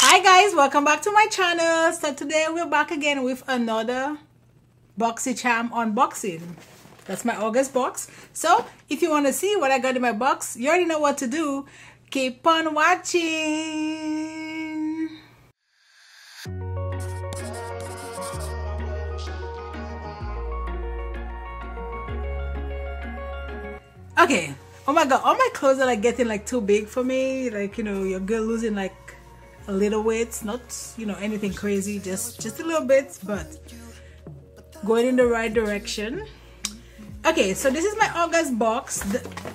Hi guys, welcome back to my channel. So today we're back again with another Boxycharm unboxing. That's my August box. So if you want to see what I got in my box, you already know what to do. Keep on watching. Okay, oh my god, all my clothes are like getting like too big for me. Like, you know, your girl losing like a little weight, not, you know, anything crazy, just a little bit, but going in the right direction. Okay, so this is my August box.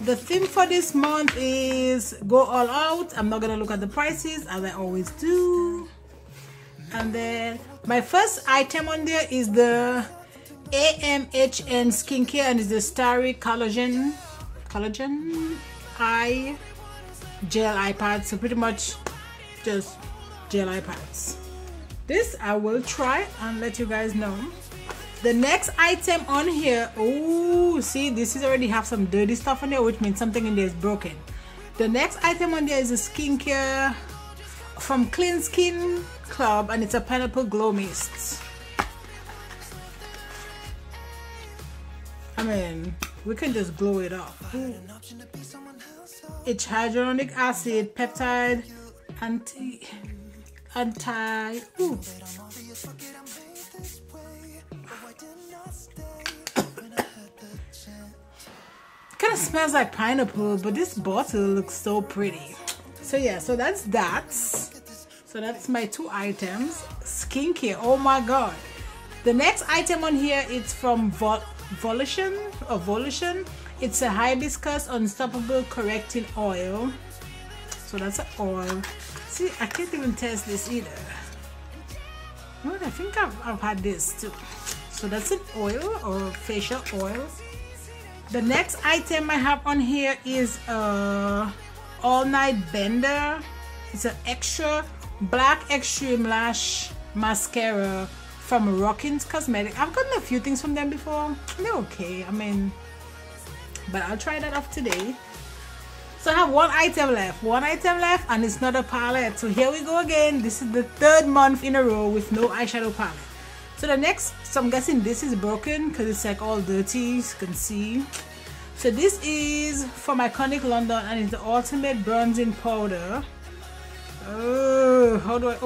The theme for this month is go all out. I'm not gonna look at the prices as I always do. And then my first item on there is the AMHN skincare, and it's the Starry collagen eye gel eye pads. So pretty much just gel eye pads. This I will try and let you guys know. The next item on here, oh, see, this is already have some dirty stuff on there, which means something in there is broken. The next item on there is a skincare from Clean Skin Club, and it's a pineapple glow mist. I mean, we can just glow it up. Ooh. It's hyaluronic acid, peptide, anti ooh. Kind of smells like pineapple, but this bottle looks so pretty. So yeah, so that's that. So that's my two items. Skincare, oh my god. The next item on here is from Volition. It's a hibiscus unstoppable correcting oil. So that's an oil. See, I can't even test this either. No, I think I've had this too. So that's an oil or facial oil. The next item I have on here is a all night bender. It's an extra black extreme lash mascara from Rockins cosmetic. I've gotten a few things from them before. They're okay, I mean, but I'll try that off today. So I have one item left, and it's not a palette. So here we go again. This is the third month in a row with no eyeshadow palette. So the next, so I'm guessing this is broken because it's like all dirty, you can see. So this is from Iconic London, and it's the ultimate bronzing powder. Oh, how do I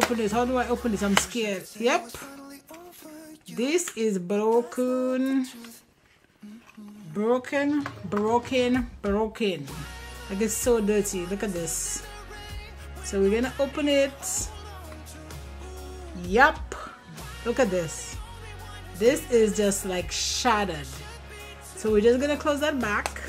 open this? I'm scared. Yep, this is broken. Like, it's so dirty. Look at this. So we're gonna open it. Yup, look at this. This is just like shattered. So we're just gonna close that back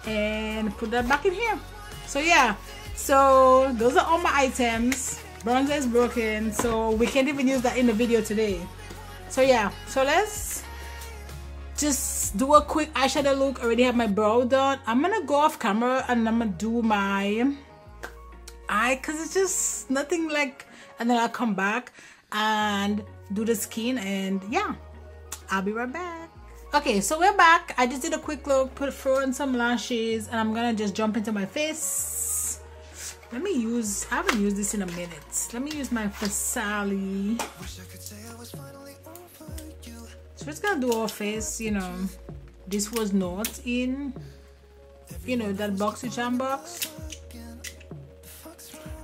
and put that back in here. So yeah, so those are all my items. Bronzer is broken, so we can't even use that in the video today. So yeah, so let's just do a quick eyeshadow look. I already have my brow done. I'm gonna go off camera and I'm gonna do my eye because it's just nothing like, and then I'll come back and do the skin, and yeah, I'll be right back. Okay, so we're back. I just did a quick look, throw on some lashes, and I'm gonna just jump into my face. Let me use, I haven't used this in a minute. Let me use my Fasali. So we're just gonna do our face, you know. This was not in, you know, that Boxycharm box.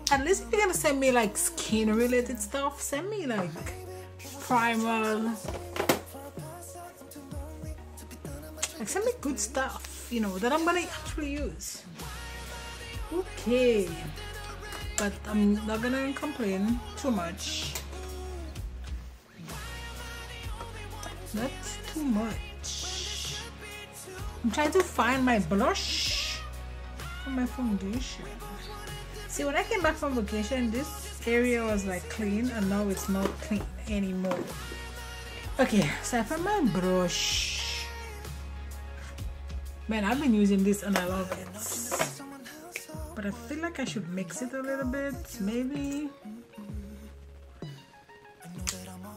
At least if you're gonna send me like skin related stuff, send me like primer. Like, send me good stuff, you know, that I'm gonna actually use. Okay, but I'm not gonna complain too much. Not too much. I'm trying to find my blush for my foundation. See, when I came back from vacation, this area was like clean, and now it's not clean anymore. Okay, so I found my brush. Man, I've been using this and I love it. But I feel like I should mix it a little bit, maybe.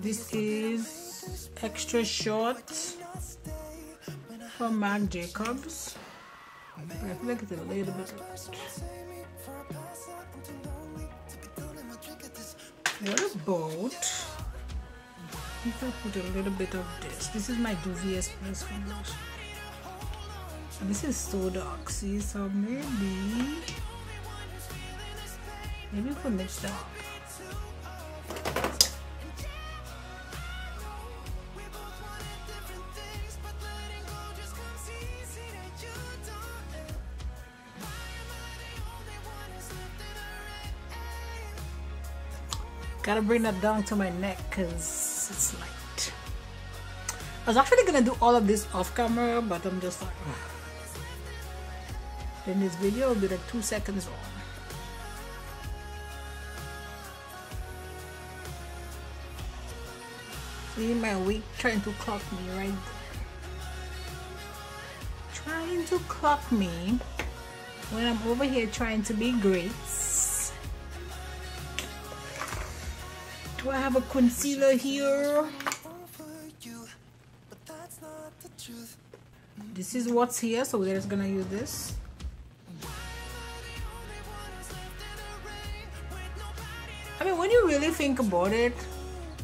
This is extra short from Marc Jacobs. But I feel like it's a little bit light. What about if I put a little bit of this? This is my Juvia Space Foundation. And this is so dark, see? So maybe we could mix that up. Gotta bring that down to my neck because it's light. I was actually gonna do all of this off camera, but I'm just like, ugh. Then this video will be like 2 seconds long. See my wig trying to clock me right there. Trying to clock me when I'm over here trying to be great. Do I have a concealer here? This is what's here, so we're just gonna use this. I mean, when you really think about it,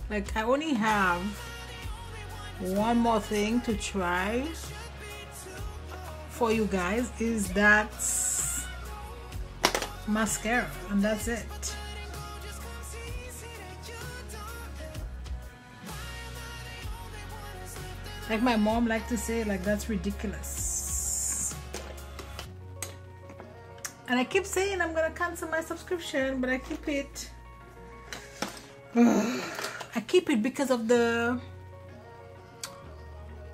like I only have one more thing to try for you guys, is that mascara, and that's it. Like my mom liked to say, like, that's ridiculous. And I keep saying I'm gonna cancel my subscription, but I keep it. I keep it because of the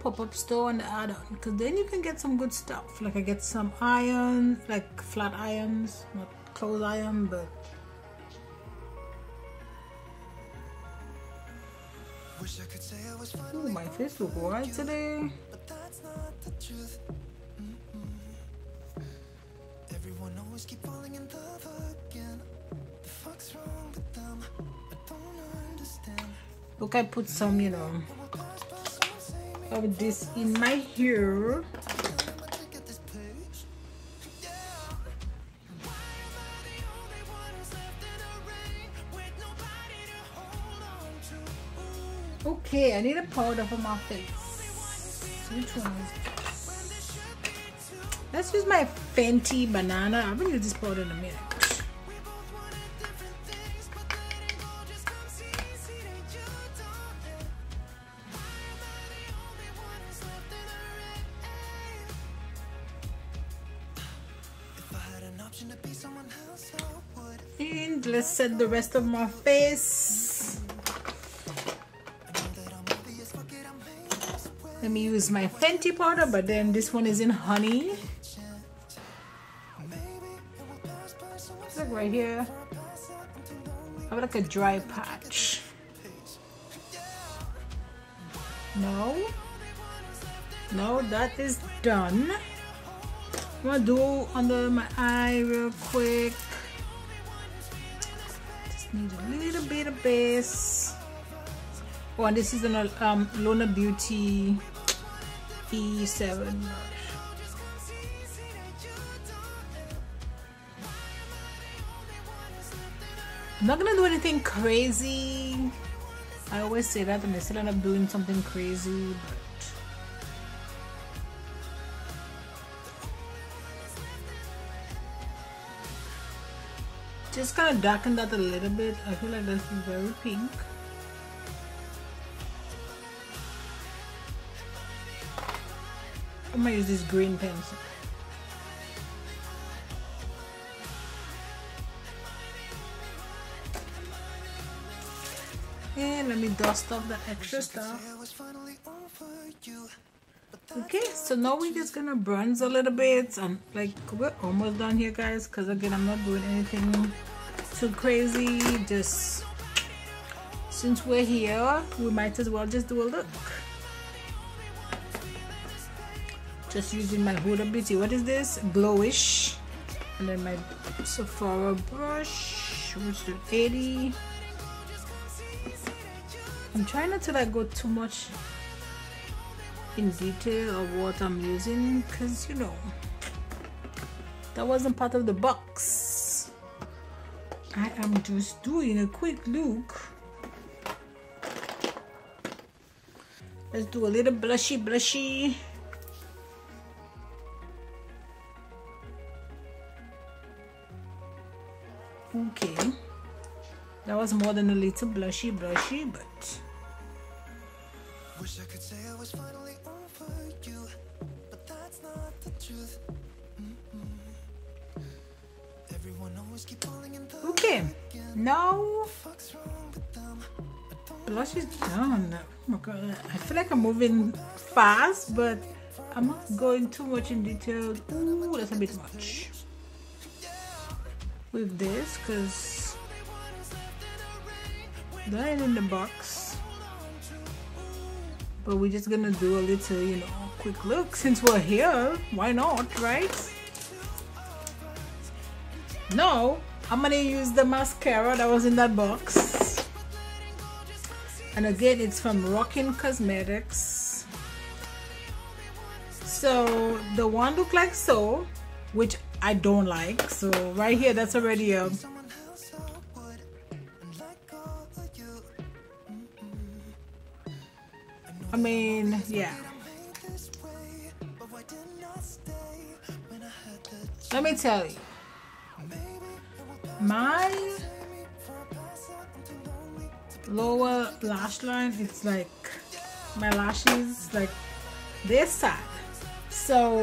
pop-up store and the add-on, because then you can get some good stuff. Like I get some iron, like flat irons, not clothes iron, but ooh, my face look white today. But that's not the truth. Everyone always keep falling in love again. The fuck's wrong with them? I don't understand. Look, I put some, you know, of this in my hair. Okay, I need a powder for my face. Which one is this? Let's use my Fenty banana. I'm gonna use this powder in a minute. And let's set the rest of my face. Let me use my Fenty powder, but then this one is in honey. Look right here. I have like a dry patch. No, that is done. I'm gonna do under my eye real quick. Just need a little bit of base. Oh, and this is an Lunar Beauty E7 brush. I'm not gonna do anything crazy. I always say that and I still end up doing something crazy, but just kind of darken that a little bit. I feel like that's very pink. I'm gonna use this green pencil. And let me dust off the extra stuff. Okay, so now we're just gonna bronze a little bit, and like we're almost done here, guys, because again I'm not doing anything too crazy. Just since we're here, we might as well just do a look. Just using my Huda Beauty, what is this? Glowish. And then my Sephora brush, which is 80. I'm trying not to like go too much in detail of what I'm using, because you know that wasn't part of the box. I am just doing a quick look. Let's do a little blushy. Okay, that was more than a little blushy, but wish I could say I was finally over you, but that's not the truth. Everyone always keep falling in love. Okay, now blush is done. Oh my god, I feel like I'm moving fast, but I'm not going too much in detail. Ooh, that's a bit much with this, because that ain't in the box. But we're just gonna do a little, you know, quick look since we're here. Why not, right? Now I'm gonna use the mascara that was in that box, and again it's from Rockins Cosmetics. So the one look like so, which I don't like. So right here, that's already a I mean, yeah. Let me tell you, my lower lash line, it's like my lashes, like they're sad. So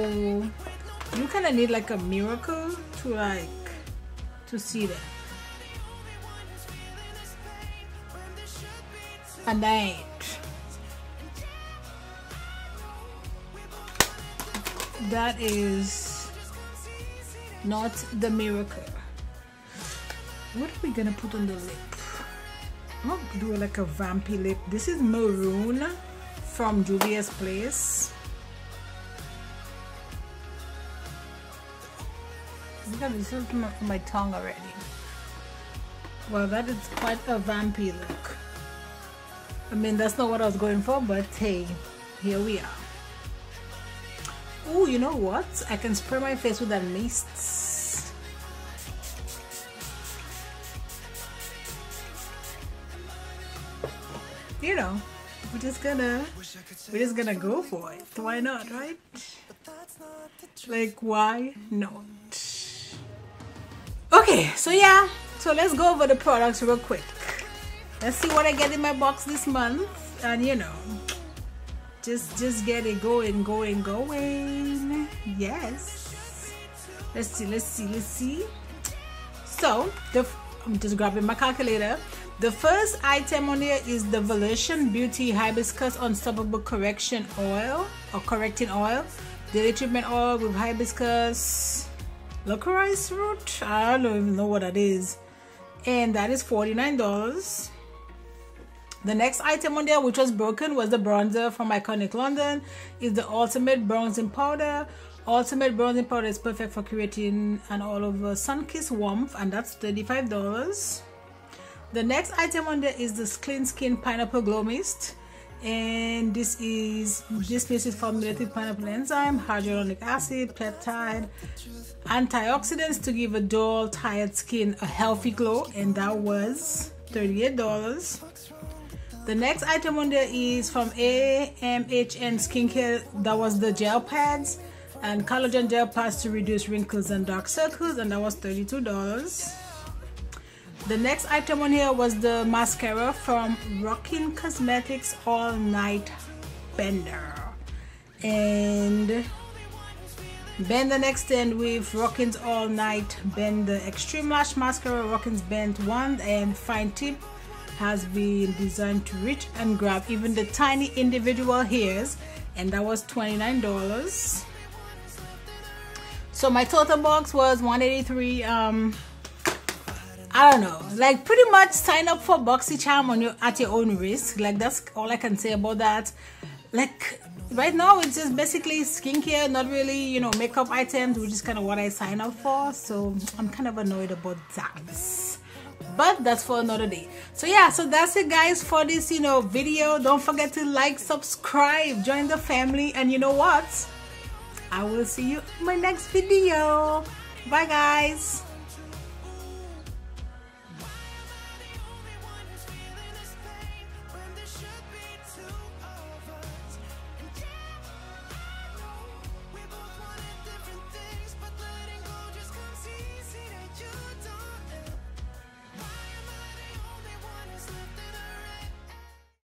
you kind of need like a miracle to see that. And I ain't. That is not the miracle. What are we gonna put on the lip? I'm gonna do like a vampy lip. This is Maroon from Juvia's Place. Look at this, on my tongue already. Well, that is quite a vampy look. I mean, that's not what I was going for, but hey, here we are. Oh, you know what? I can spray my face with that mist. You know, we're just gonna go for it. Why not, right? Like, why not? Okay, so yeah, so let's go over the products real quick. Let's see what I get in my box this month, and you know, just get it going. Yes. Let's see. So I'm just grabbing my calculator. The first item on here is the Lunar Beauty Hibiscus Unstoppable Correction Oil or Correcting Oil, Daily Treatment Oil with Hibiscus Licorice Root. I don't even know what that is, and that is $49. The next item on there, which was broken, was the bronzer from Iconic London. Is the Ultimate Bronzing Powder. Ultimate Bronzing Powder is perfect for creating an all-over sun-kissed warmth, and that's $35. The next item on there is the Clean Skin Pineapple Glow Mist, and this mist is formulated with pineapple enzyme, hyaluronic acid, peptide, antioxidants to give a dull, tired skin a healthy glow, and that was $38. The next item on there is from AMHN Skincare. That was the gel pads and collagen gel pads to reduce wrinkles and dark circles, and that was $32. The next item on here was the mascara from Rockins Cosmetics All Night Bender, and Bend and Extend with Rockins All Night Bender Extreme Lash Mascara. Rockins Bend Wand and Fine Tip has been designed to reach and grab even the tiny individual hairs, and that was $29. So my total box was $183. I don't know, like pretty much sign up for Boxycharm at your own risk. Like that's all I can say about that. Like right now it's just basically skincare, not really, you know, makeup items, which is kind of what I sign up for. So I'm kind of annoyed about that, but that's for another day. So yeah, so that's it guys for this, you know, video. Don't forget to like, subscribe, join the family, and you know what, I will see you in my next video. Bye guys.